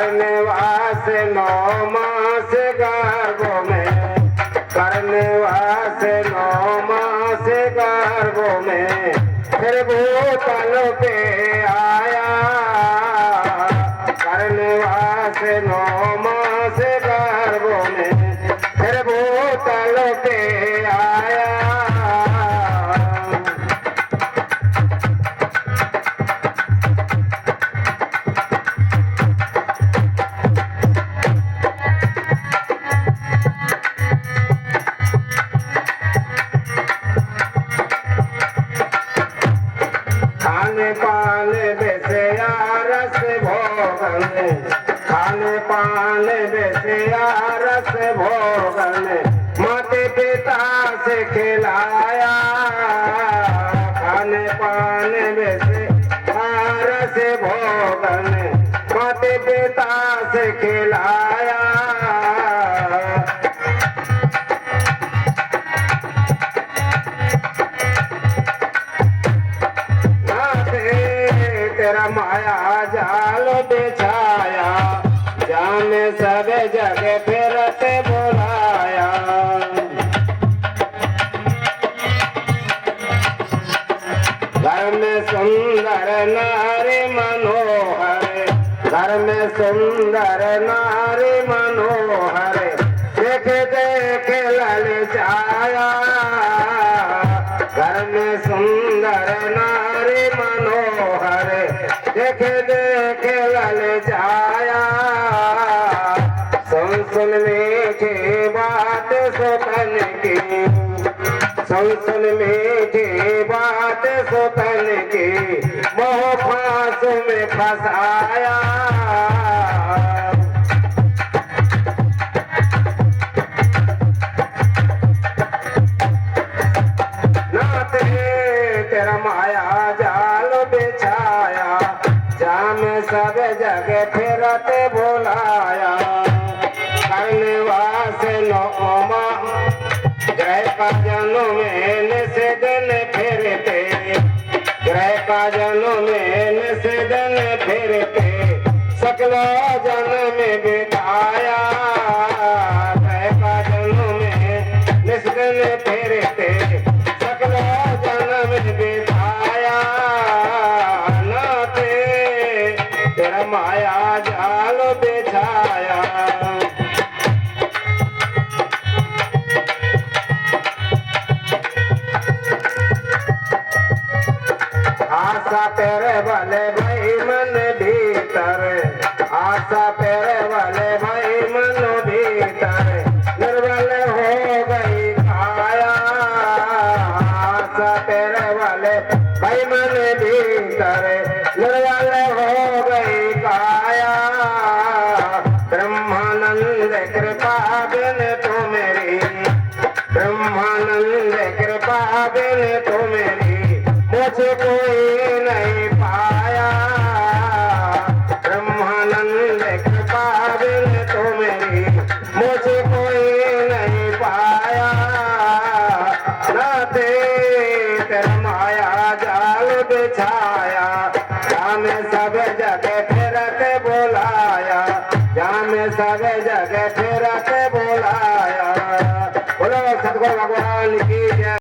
करने वासे 9 मास गर्भ में, करने वासे 9 मास गर्भ में, फिर भूतल पे आया। करने वासे 9 मास गर्भ में, फिर भूतल पे आया। खाने पाने बेसिया रस भोगन, खाने पाने बेसिया रस भोगन, माते पिता से खिलाया। खाने पाने बेसिया रस भोगन, माते पिता से खिलाया। तेरा माया जाल बिछाया, जाने सब जगह फिरते बुलाया। घर में सुंदर नारी मनोहर, घर में सुंदर नारी मनोहर, देख देख ललचाया। घर में सुंदर नारी मनोहर, देख देख ललचाया। सुन सुन मीठी बात सुतन की, सुन सुन मीठी बात सुतन की, मोह फांस में फंसाया। तेरा माया जाल बिछाया, जाम सब जगह फिरते बुलाया। करने वासे 9 मास ग्रह का जन्म में से दिन फिरते, ग्रह का जन्म में से दिन फिरते, सकला जन्म में बिताया। ग्रह का जन्म में निस दिन फिरते, सकला जन्म बिताया। नाते तेरा माया जाल बिछाया। आशा तेरे वाले भाई मन भीतर, आशा तेरे वाले भाई मन भीतर, निर्बल हो गई काया। आशा तेरे वाले भाई मन भीतर, निर्बल हो गई काया। ब्रह्मानंद कृपा बिन तो मेरी, ब्रह्मानंद कृपा बिन तो मेरी, मुझे कोई